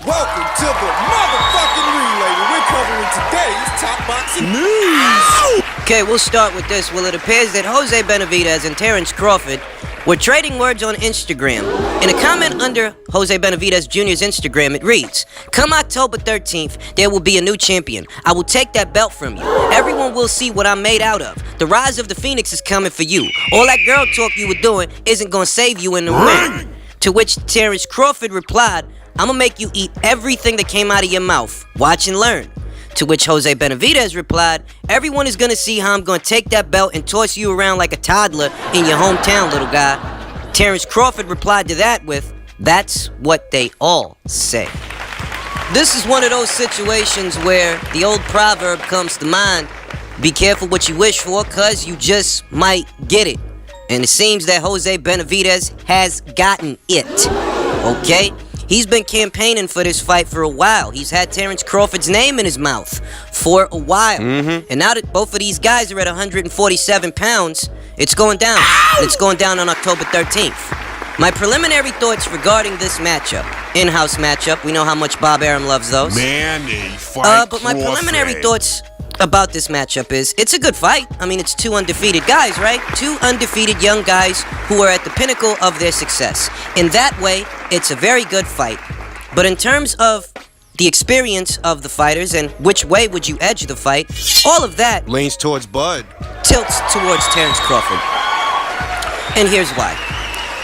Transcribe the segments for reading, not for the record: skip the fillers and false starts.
Welcome to the motherfucking relay where we're covering today's top boxing news. Okay, we'll start with this. Well, it appears that Jose Benavidez and Terence Crawford were trading words on Instagram. In a comment under Jose Benavidez Jr.'s Instagram, it reads, "Come October 13th, there will be a new champion. I will take that belt from you. Everyone will see what I'm made out of. The rise of the Phoenix is coming for you. All that girl talk you were doing isn't gonna save you in the ring." To which Terence Crawford replied, "I'm gonna make you eat everything that came out of your mouth. Watch and learn." To which Jose Benavidez replied, "Everyone is gonna see how I'm gonna take that belt and toss you around like a toddler in your hometown, little guy." Terence Crawford replied to that with, "That's what they all say." This is one of those situations where the old proverb comes to mind, be careful what you wish for, cause you just might get it. And it seems that Jose Benavidez has gotten it, okay? He's been campaigning for this fight for a while. He's had Terence Crawford's name in his mouth for a while. And now that both of these guys are at 147 pounds, it's going down. It's going down on October 13th. My preliminary thoughts regarding this matchup, in-house matchup, we know how much Bob Arum loves those. But my preliminary thoughts about this matchup is, it's a good fight. I mean, it's two undefeated guys, right? Two undefeated young guys who are at the pinnacle of their success. In that way, it's a very good fight. But in terms of the experience of the fighters and which way would you edge the fight, all of that Leans towards Bud. tilts towards Terence Crawford. And here's why.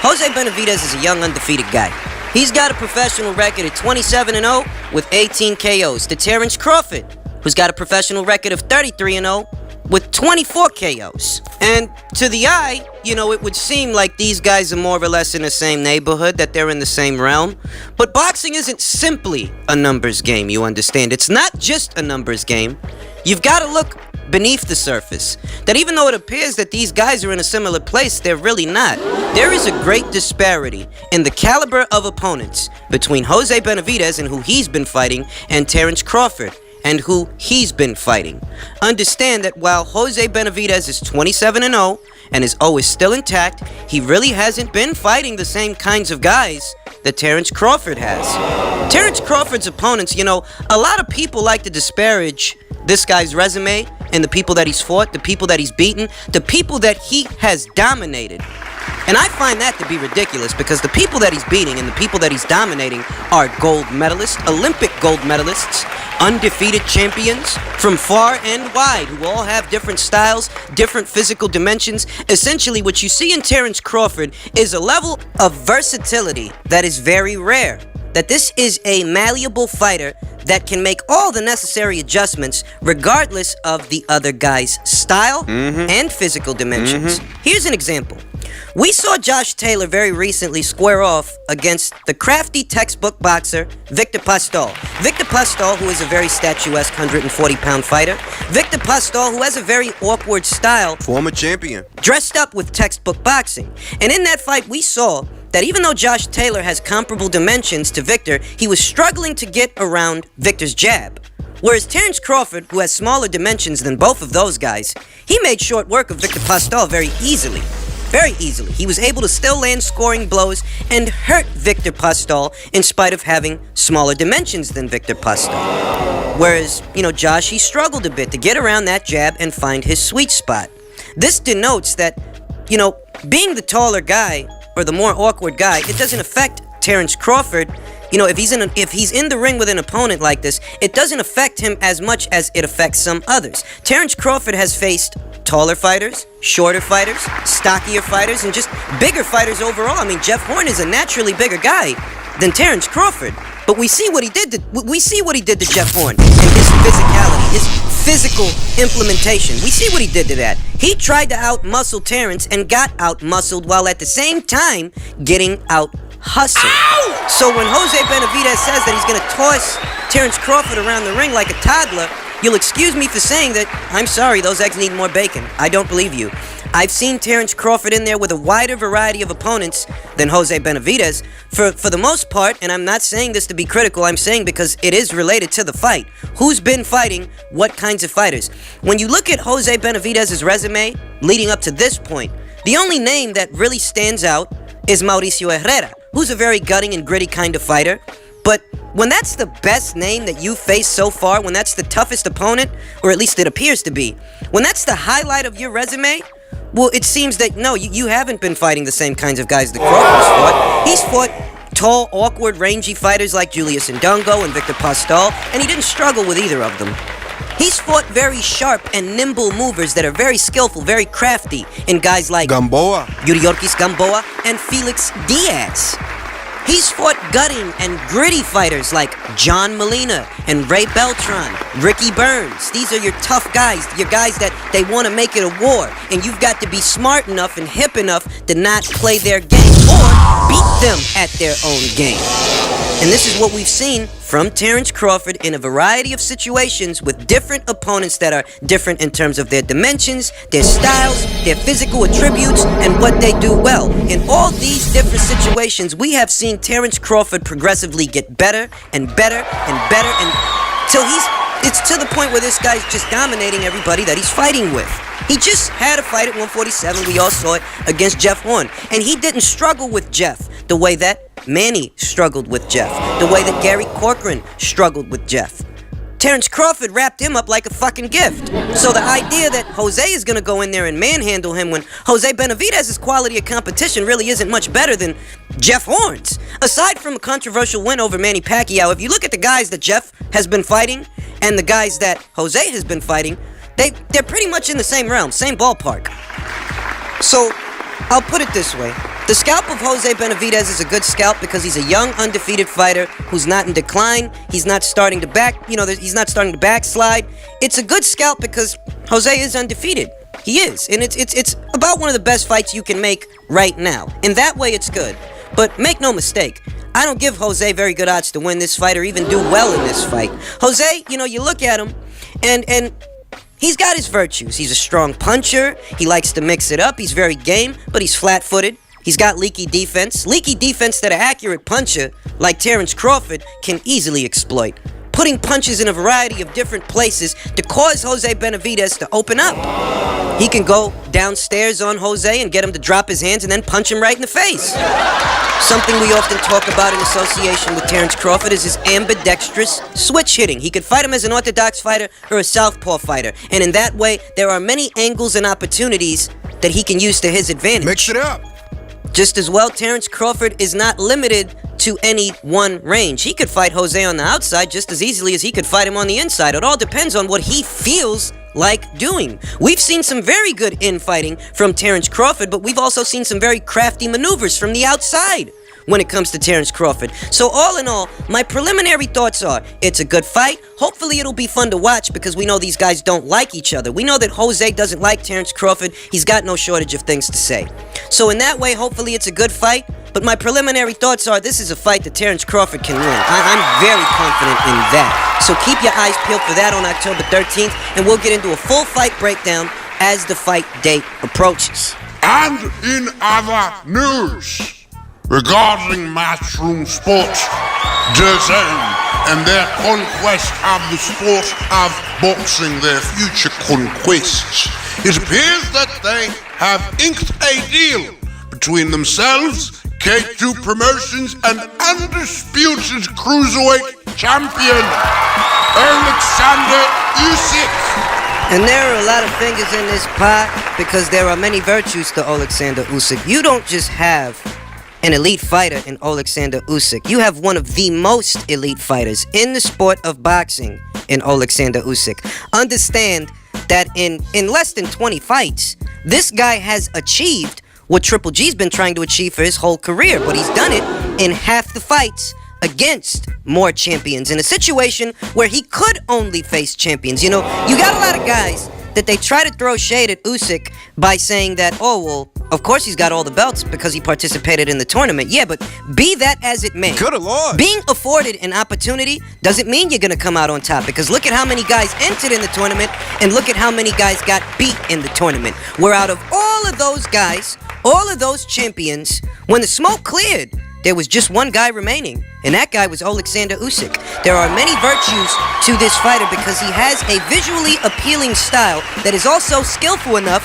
Jose Benavidez is a young undefeated guy. He's got a professional record of 27-0 with 18 KOs. To Terence Crawford, who's got a professional record of 33-0 with 24 KOs. And to the eye, it would seem like these guys are more or less in the same neighborhood, that they're in the same realm. But boxing isn't simply a numbers game, you understand. It's not just a numbers game. You've got to look beneath the surface. That even though it appears that these guys are in a similar place, they're really not. There is a great disparity in the caliber of opponents between Jose Benavidez and who he's been fighting and Terence Crawford and who he's been fighting. Understand that while Jose Benavidez is 27-0 and his O is still intact, he really hasn't been fighting the same kinds of guys that Terence Crawford has. Terence Crawford's opponents, a lot of people like to disparage this guy's resume and the people that he's fought, the people that he's beaten, the people that he has dominated. And I find that to be ridiculous because the people that he's beating and the people that he's dominating are gold medalists, Olympic gold medalists, undefeated champions from far and wide who all have different styles, different physical dimensions. Essentially, what you see in Terence Crawford is a level of versatility that is very rare. That this is a malleable fighter that can make all the necessary adjustments regardless of the other guy's style and physical dimensions. Here's an example. We saw Josh Taylor very recently square off against the crafty textbook boxer Victor Postol. Victor Postol, who is a very statuesque 140-pound fighter. Victor Postol, who has a very awkward style. Former champion. Dressed up with textbook boxing. And in that fight, we saw that even though Josh Taylor has comparable dimensions to Victor, he was struggling to get around Victor's jab. Whereas Terence Crawford, who has smaller dimensions than both of those guys, he made short work of Victor Postol very easily. Very easily. He was able to still land scoring blows and hurt Victor Postol in spite of having smaller dimensions than Victor Postol. Whereas, Josh, he struggled a bit to get around that jab and find his sweet spot. This denotes that, being the taller guy or the more awkward guy, it doesn't affect Terence Crawford. If he's in the ring with an opponent like this, it doesn't affect him as much as it affects some others. Terence Crawford has faced taller fighters, shorter fighters, stockier fighters, and just bigger fighters overall. I mean, Jeff Horn is a naturally bigger guy than Terence Crawford. But we see what he did to Jeff Horn and his physicality, his physical implementation. We see what he did to that. He tried to out-muscle Terence and got out-muscled while at the same time getting out-hustled. So when Jose Benavidez says that he's going to toss Terence Crawford around the ring like a toddler, you'll excuse me for saying that, I'm sorry, those eggs need more bacon. I don't believe you. I've seen Terence Crawford in there with a wider variety of opponents than Jose Benavidez. For the most part, and I'm not saying this to be critical, I'm saying because it is related to the fight. Who's been fighting what kinds of fighters? When you look at Jose Benavidez's resume leading up to this point, the only name that really stands out is Mauricio Herrera, who's a very gutting and gritty kind of fighter. But when that's the best name that you faced so far, when that's the toughest opponent, or at least it appears to be, when that's the highlight of your resume, well, it seems that, no, you haven't been fighting the same kinds of guys that Crawford's fought. He's fought tall, awkward, rangy fighters like Julius Ndongo and Victor Postol, and he didn't struggle with either of them. He's fought very sharp and nimble movers that are very skillful, very crafty in guys like Gamboa, Yuriorkis Gamboa, and Felix Diaz. He's fought gutting and gritty fighters like John Molina and Ray Beltran, Ricky Burns. These are your tough guys, your guys that they want to make it a war, and you've got to be smart enough and hip enough to not play their game or beat them at their own game. And this is what we've seen from Terence Crawford in a variety of situations with different opponents that are different in terms of their dimensions, their styles, their physical attributes, and what they do well. In all these different situations, we have seen Terence Crawford progressively get better and better and better until it's to the point where this guy's just dominating everybody that he's fighting with. He just had a fight at 147, we all saw it, against Jeff Horn. And he didn't struggle with Jeff the way that Manny struggled with Jeff, the way that Gary Corcoran struggled with Jeff. Terence Crawford wrapped him up like a fucking gift. So the idea that Jose is going to go in there and manhandle him when Jose Benavidez's quality of competition really isn't much better than Jeff Horn's. Aside from a controversial win over Manny Pacquiao, if you look at the guys that Jeff has been fighting and the guys that Jose has been fighting, they're pretty much in the same realm, same ballpark. So I'll put it this way. The scalp of Jose Benavidez is a good scalp because he's a young, undefeated fighter who's not in decline. He's not starting to he's not starting to backslide. It's a good scalp because Jose is undefeated. He is. And it's about one of the best fights you can make right now. In that way, it's good. But make no mistake, I don't give Jose very good odds to win this fight or even do well in this fight. Jose, you look at him and he's got his virtues. He's a strong puncher. He likes to mix it up. He's very game, but he's flat-footed. He's got leaky defense that an accurate puncher like Terence Crawford can easily exploit, putting punches in a variety of different places to cause Jose Benavidez to open up. He can go downstairs on Jose and get him to drop his hands and then punch him right in the face. Something we often talk about in association with Terence Crawford is his ambidextrous switch hitting. He could fight him as an orthodox fighter or a southpaw fighter, and in that way, there are many angles and opportunities that he can use to his advantage. mix it up. Just as well, Terence Crawford is not limited to any one range. He could fight Jose on the outside just as easily as he could fight him on the inside. It all depends on what he feels like doing. We've seen some very good infighting from Terence Crawford, but we've also seen some very crafty maneuvers from the outside when it comes to Terence Crawford. So all in all, my preliminary thoughts are, it's a good fight. Hopefully it'll be fun to watch because we know these guys don't like each other. We know that Jose doesn't like Terence Crawford. He's got no shortage of things to say. So in that way, hopefully it's a good fight. But my preliminary thoughts are this is a fight that Terence Crawford can win. I'm very confident in that. So keep your eyes peeled for that on October 13th, and we'll get into a full fight breakdown as the fight date approaches. And in other news, regarding Matchroom Sports, DAZN and their conquest of the sport of boxing, their future conquests, it appears that they have inked a deal between themselves, K2 Promotions, and undisputed cruiserweight champion Alexander Usyk. And there are a lot of fingers in this pot because there are many virtues to Alexander Usyk. You don't just have an elite fighter in Alexander Usyk. You have one of the most elite fighters in the sport of boxing in Alexander Usyk. Understand that in less than 20 fights, this guy has achieved what Triple G's been trying to achieve for his whole career, but he's done it in half the fights against more champions in a situation where he could only face champions. You got a lot of guys that they try to throw shade at Usyk by saying that, oh, well, of course he's got all the belts because he participated in the tournament. Yeah, but be that as it may, Good Lord. being afforded an opportunity doesn't mean you're going to come out on top, because look at how many guys entered in the tournament and look at how many guys got beat in the tournament. Where out of all of those guys, all of those champions, when the smoke cleared, there was just one guy remaining, and that guy was Alexander Usyk. There are many virtues to this fighter because he has a visually appealing style that is also skillful enough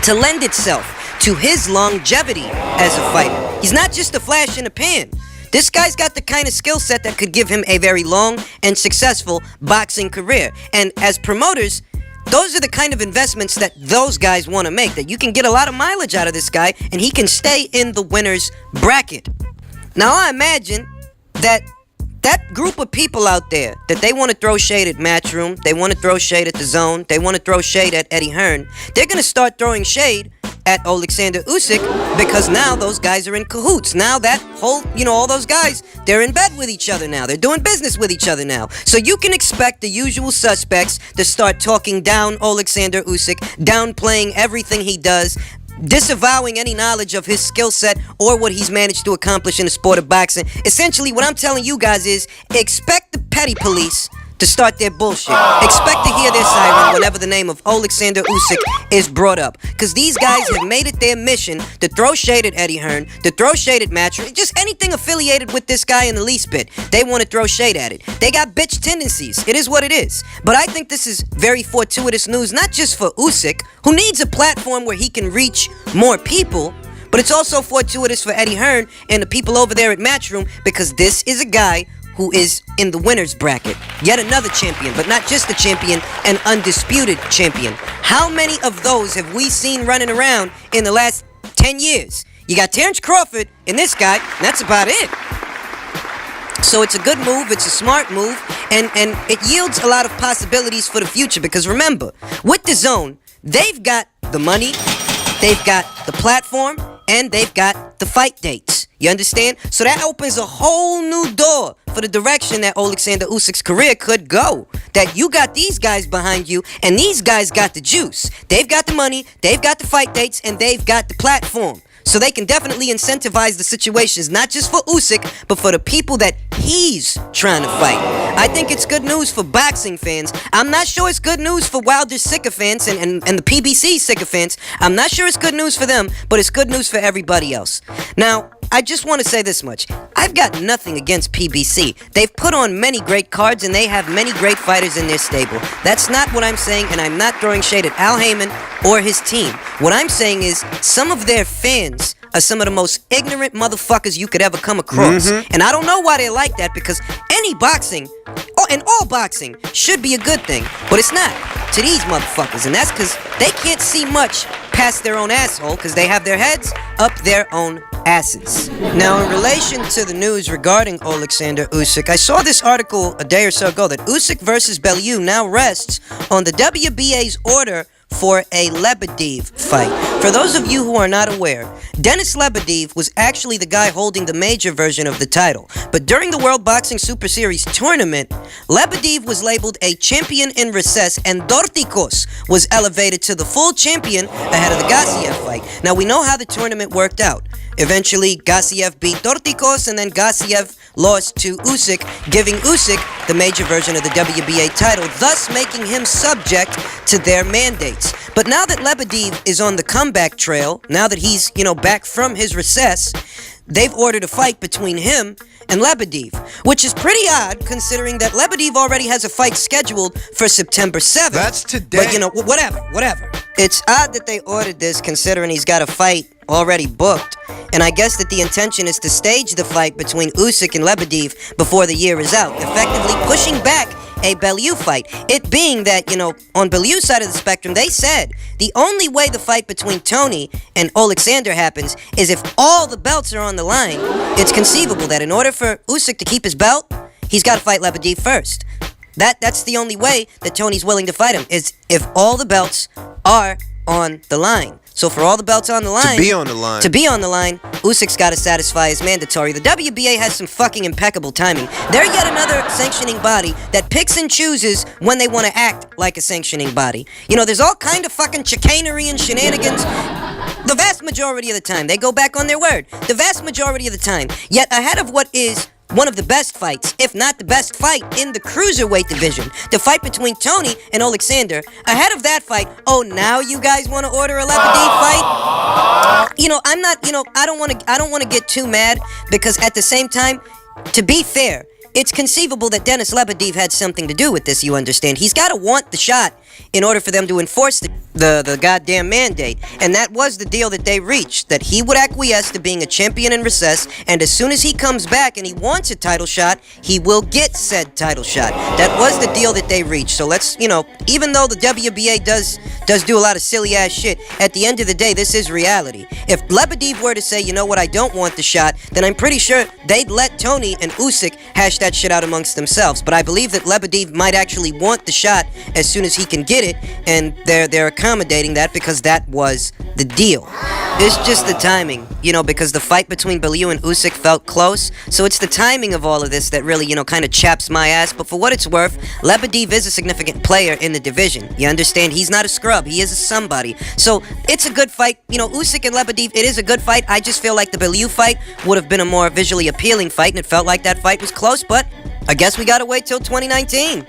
to lend itself to his longevity as a fighter. He's not just a flash in the pan. This guy's got the kind of skill set that could give him a very long and successful boxing career. And as promoters, those are the kind of investments that those guys want to make, that you can get a lot of mileage out of this guy and he can stay in the winner's bracket. Now, I imagine that group of people out there, that they want to throw shade at Matchroom, they want to throw shade at DAZN, they want to throw shade at Eddie Hearn, they're going to start throwing shade at Alexander Usyk because now those guys are in cahoots. Now that whole, all those guys, they're in bed with each other now. They're doing business with each other now. So you can expect the usual suspects to start talking down Alexander Usyk, downplaying everything he does, disavowing any knowledge of his skill set or what he's managed to accomplish in the sport of boxing. Essentially, what I'm telling you guys is expect the petty police to start their bullshit. Expect to hear their siren whenever the name of Alexander Usyk is brought up. Because these guys have made it their mission to throw shade at Eddie Hearn, to throw shade at Matchroom, just anything affiliated with this guy in the least bit. They want to throw shade at it. They got bitch tendencies. It is what it is. But I think this is very fortuitous news, not just for Usyk, who needs a platform where he can reach more people, but it's also fortuitous for Eddie Hearn and the people over there at Matchroom, because this is a guy who is in the winner's bracket. Yet another champion, but not just a champion, an undisputed champion. How many of those have we seen running around in the last 10 years? You got Terrence Crawford and this guy, and that's about it. So it's a good move, it's a smart move, and it yields a lot of possibilities for the future, because remember, with DAZN, they've got the money, they've got the platform, and they've got the fight dates. You understand? So that opens a whole new door for the direction that Alexander Usyk's career could go. That you got these guys behind you, and these guys got the juice. They've got the money, they've got the fight dates, and they've got the platform. So they can definitely incentivize the situations, not just for Usyk, but for the people that he's trying to fight. I think it's good news for boxing fans. I'm not sure it's good news for Wilder sycophants and the PBC sycophants. I'm not sure it's good news for them, but it's good news for everybody else. Now, I just want to say this much. I've got nothing against PBC. They've put on many great cards and they have many great fighters in their stable. That's not what I'm saying, and I'm not throwing shade at Al Heyman or his team. What I'm saying is some of their fans are some of the most ignorant motherfuckers you could ever come across. And I don't know why they're like that, because any boxing, and all boxing, should be a good thing. But it's not to these motherfuckers, and that's because they can't see much past their own asshole, because they have their heads up their own asses. Now, in relation to the news regarding Alexander Usyk, I saw this article a day or so ago that Usyk versus Bellew now rests on the WBA's order for a Lebedev fight. For those of you who are not aware, Denis Lebedev was actually the guy holding the major version of the title. But during the World Boxing Super Series tournament, Lebedev was labeled a champion in recess, and Dorticos was elevated to the full champion ahead of the Gassiev fight. Now, we know how the tournament worked out. Eventually, Gassiev beat Dorticos, and then Gassiev lost to Usyk, giving Usyk the major version of the WBA title, thus making him subject to their mandates. But now that Lebedev is on the comeback trail, now that he's, back from his recess, they've ordered a fight between him and Lebedev, which is pretty odd considering that Lebedev already has a fight scheduled for September 7th. That's today. But, whatever. It's odd that they ordered this considering he's got a fight already booked, and I guess that the intention is to stage the fight between Usyk and Lebedev before the year is out, effectively pushing back a Bellew fight. It being that, on Bellew's side of the spectrum, they said the only way the fight between Tony and Alexander happens is if all the belts are on the line. It's conceivable that in order for Usyk to keep his belt, he's got to fight Lebedev first. That's the only way that Tony's willing to fight him, is if all the belts are on the line. So for all the belts on the line, to be on the line, Usyk's got to satisfy his mandatory. The WBA has some fucking impeccable timing. They're yet another sanctioning body that picks and chooses when they want to act like a sanctioning body. There's all kind of fucking chicanery and shenanigans. The vast majority of the time, they go back on their word. The vast majority of the time. Yet ahead of what is one of the best fights, if not the best fight in the cruiserweight division, the fight between Tony and Alexander, ahead of that fight, now you guys want to order a Lebedev fight? I don't want to get too mad, because at the same time, to be fair, it's conceivable that Denis Lebedev had something to do with this, you understand. He's got to want the shot in order for them to enforce the goddamn mandate. And that was the deal that they reached, that he would acquiesce to being a champion in recess, and as soon as he comes back and he wants a title shot, he will get said title shot. That was the deal that they reached. So let's, even though the WBA does do a lot of silly ass shit, at the end of the day, this is reality. If Lebedev were to say, you know what, I don't want the shot, then I'm pretty sure they'd let Tony and Usyk hash that shit out amongst themselves. But I believe that Lebedev might actually want the shot as soon as he can get it, and they're accommodating that because that was the deal. It's just the timing, because the fight between Bellew and Usyk felt close, so it's the timing of all of this that really, kind of chaps my ass. But for what it's worth, Lebedev is a significant player in the division. You understand? He's not a scrub. He is a somebody. So it's a good fight. Usyk and Lebedev, it is a good fight. I just feel like the Bellew fight would have been a more visually appealing fight, and it felt like that fight was close, but I guess we gotta wait till 2019.